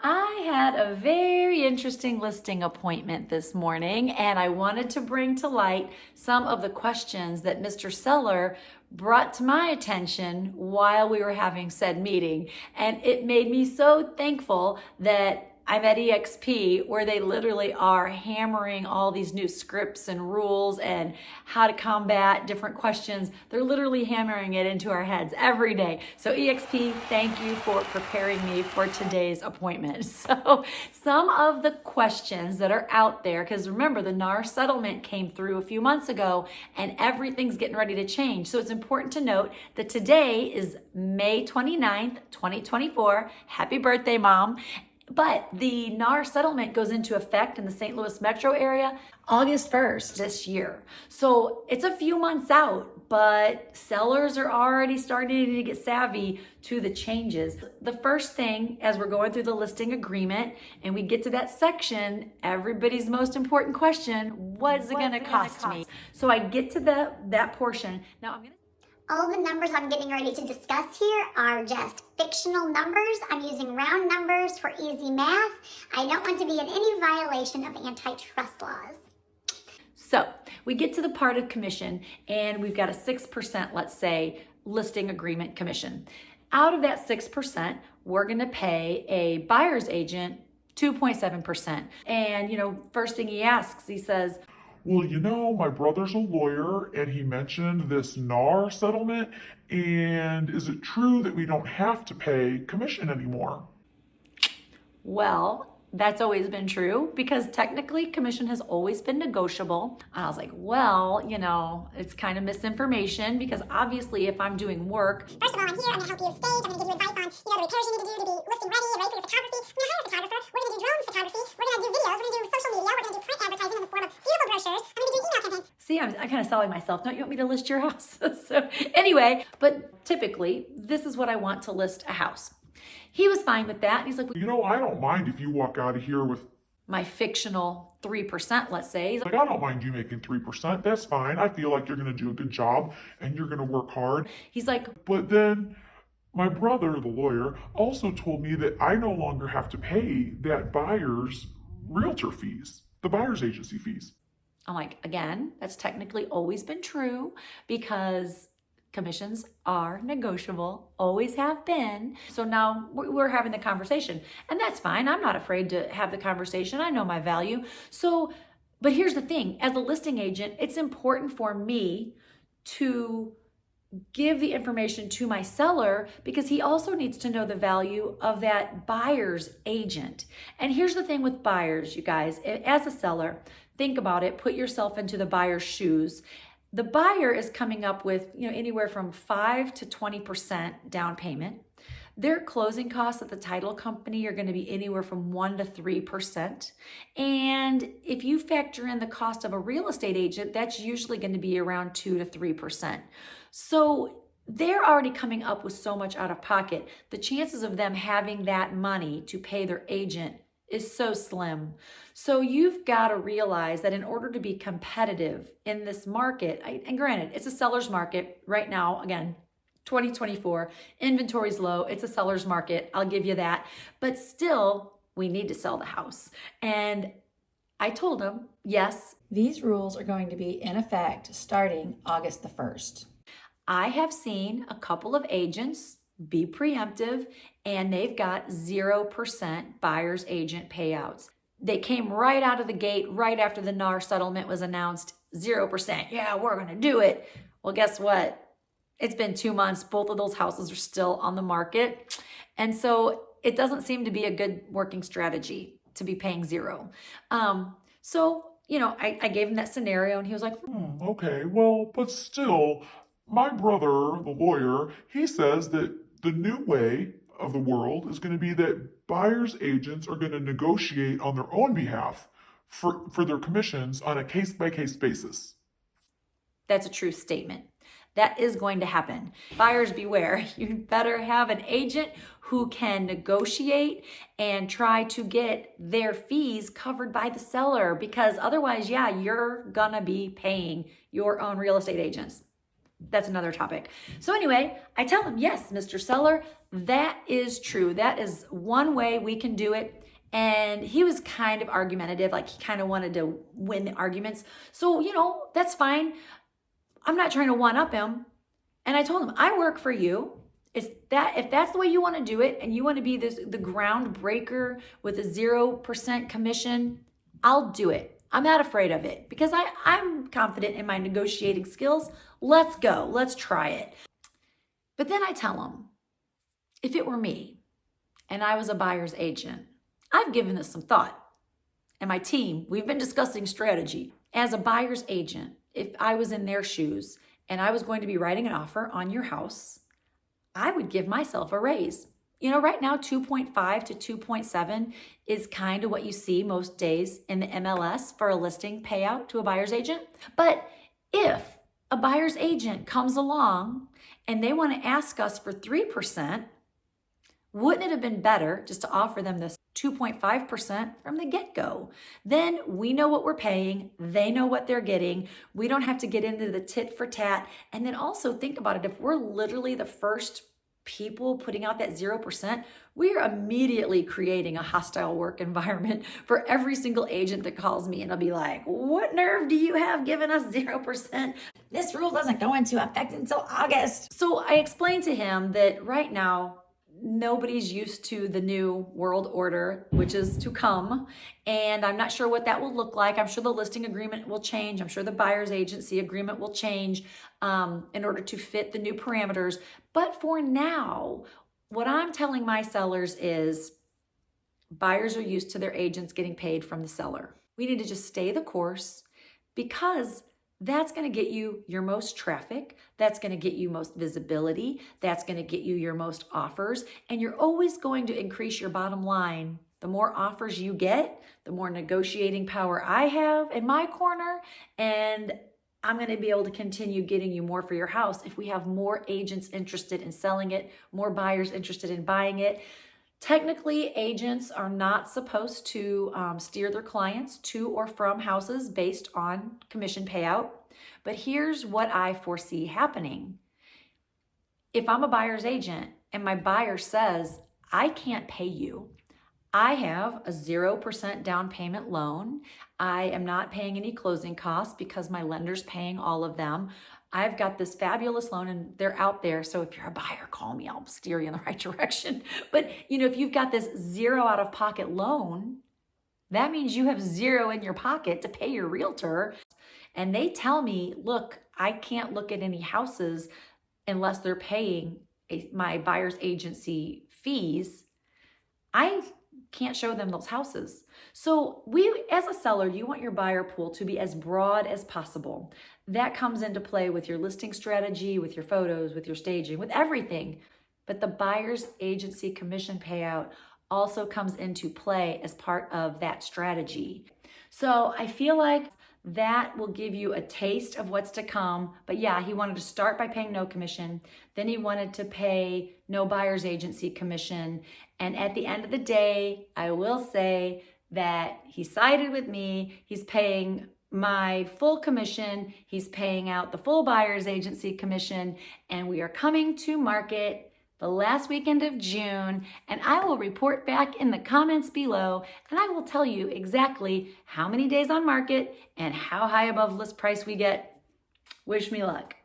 I had a very interesting listing appointment this morning, and I wanted to bring to light some of the questions that Mr. Seller brought to my attention while we were having said meeting. And it made me so thankful that I'm at EXP, where they literally are hammering all these new scripts and rules and how to combat different questions. They're literally hammering it into our heads every day. So EXP, thank you for preparing me for today's appointment. So some of the questions that are out there, because remember, the NAR settlement came through a few months ago and everything's getting ready to change. So it's important to note that today is May 29th, 2024. Happy birthday, Mom. But the NAR settlement goes into effect in the St. Louis metro area August 1st this year. So it's a few months out, but sellers are already starting to get savvy to the changes. The first thing, as we're going through the listing agreement and we get to that section, everybody's most important question, what's it gonna cost me? So I get to that portion. Now all the numbers I'm getting ready to discuss here are just fictional numbers. I'm using round numbers for easy math. I don't want to be in any violation of antitrust laws. So we get to the part of commission and we've got a 6%, let's say, listing agreement commission. Out of that 6%, we're gonna pay a buyer's agent 2.7%. And first thing he asks, he says, well, my brother's a lawyer and he mentioned this NAR settlement. And is it true that we don't have to pay commission anymore? Well, that's always been true because technically commission has always been negotiable. And I was like, well, it's kind of misinformation because obviously if I'm doing work. First of all, I'm here, I'm gonna help you stage, I'm gonna give you advice on, the repairs you need to do to be listing ready and ready for your photography. We're gonna hire a photographer, we're gonna do drone photography, we're gonna do videos, we're gonna do social media, we're gonna do print advertising in the form of beautiful brochures, I'm gonna do email campaigns. See, I'm kind of selling myself. Don't you want me to list your house? So anyway, but typically this is what I want to list a house. He was fine with that. He's like, I don't mind if you walk out of here with my fictional 3%, let's say. He's like, I don't mind you making 3%. That's fine. I feel like you're going to do a good job and you're going to work hard. He's like, but then my brother, the lawyer, also told me that I no longer have to pay that buyer's realtor fees, the buyer's agency fees. I'm like, again, that's technically always been true because commissions are negotiable, always have been. So now we're having the conversation and that's fine. I'm not afraid to have the conversation. I know my value. But here's the thing, as a listing agent, it's important for me to give the information to my seller because he also needs to know the value of that buyer's agent. And here's the thing with buyers, you guys, as a seller, think about it, put yourself into the buyer's shoes. The buyer is coming up with anywhere from 5 to 20% down payment. Their closing costs at the title company are going to be anywhere from 1 to 3%. And if you factor in the cost of a real estate agent, that's usually going to be around 2 to 3%. So they're already coming up with so much out of pocket. The chances of them having that money to pay their agent is so slim. So you've got to realize that in order to be competitive in this market, and granted, it's a seller's market right now, again, 2024, inventory's low, it's a seller's market, I'll give you that. But still, we need to sell the house. And I told him, yes. These rules are going to be in effect starting August the 1st. I have seen a couple of agents be preemptive and they've got 0% buyer's agent payouts. They came right out of the gate, right after the NAR settlement was announced, 0%. Yeah, we're gonna do it. Well, guess what? It's been 2 months. Both of those houses are still on the market. And so it doesn't seem to be a good working strategy to be paying 0. I gave him that scenario and he was like, okay, well, but still, my brother, the lawyer, he says that the new way of the world is going to be that buyer's agents are going to negotiate on their own behalf for their commissions on a case-by-case basis. That's a true statement. That is going to happen. Buyers beware. You better have an agent who can negotiate and try to get their fees covered by the seller because otherwise, you're gonna be paying your own real estate agents. that's another topic. So anyway, I tell him, yes, Mr. Seller, that is true. That is one way we can do it. And he was kind of argumentative, like he kind of wanted to win the arguments. So, that's fine. I'm not trying to one-up him. And I told him, I work for you. If that's the way you want to do it and you want to be the groundbreaker with a 0% commission, I'll do it. I'm not afraid of it because I'm confident in my negotiating skills. Let's go. Let's try it. But then I tell him, if it were me and I was a buyer's agent, I've given this some thought. And my team, we've been discussing strategy. As a buyer's agent, if I was in their shoes and I was going to be writing an offer on your house, I would give myself a raise. Right now, 2.5 to 2.7 is kind of what you see most days in the MLS for a listing payout to a buyer's agent. But if a buyer's agent comes along and they want to ask us for 3%, wouldn't it have been better just to offer them this 2.5% from the get-go? Then we know what we're paying. They know what they're getting. We don't have to get into the tit for tat. And then also think about it. If we're literally the first people putting out that 0%, we're immediately creating a hostile work environment for every single agent that calls me. And I'll be like, what nerve do you have giving us 0%? This rule doesn't go into effect until August. So I explained to him that right now, nobody's used to the new world order, which is to come. And I'm not sure what that will look like. I'm sure the listing agreement will change. I'm sure the buyer's agency agreement will change in order to fit the new parameters. But for now, what I'm telling my sellers is buyers are used to their agents getting paid from the seller. We need to just stay the course because that's going to get you your most traffic. That's going to get you most visibility. That's going to get you your most offers. And you're always going to increase your bottom line. The more offers you get, the more negotiating power I have in my corner. And I'm going to be able to continue getting you more for your house if we have more agents interested in selling it, more buyers interested in buying it. Technically, agents are not supposed to steer their clients to or from houses based on commission payout. But here's what I foresee happening. If I'm a buyer's agent and my buyer says, I can't pay you, I have a 0% down payment loan. I am not paying any closing costs because my lender's paying all of them. I've got this fabulous loan and they're out there. So if you're a buyer, call me. I'll steer you in the right direction. But if you've got this 0 out of pocket loan, that means you have 0 in your pocket to pay your realtor. And they tell me, look, I can't look at any houses unless they're paying my buyer's agency fees. I can't show them those houses. So as a seller, you want your buyer pool to be as broad as possible. That comes into play with your listing strategy, with your photos, with your staging, with everything. But the buyer's agency commission payout also comes into play as part of that strategy. So I feel like that will give you a taste of what's to come. But yeah, he wanted to start by paying no commission. Then he wanted to pay no buyer's agency commission. And at the end of the day, I will say that he sided with me. He's paying my full commission. He's paying out the full buyer's agency commission. And we are coming to market the last weekend of June, and I will report back in the comments below, and I will tell you exactly how many days on market and how high above list price we get. Wish me luck.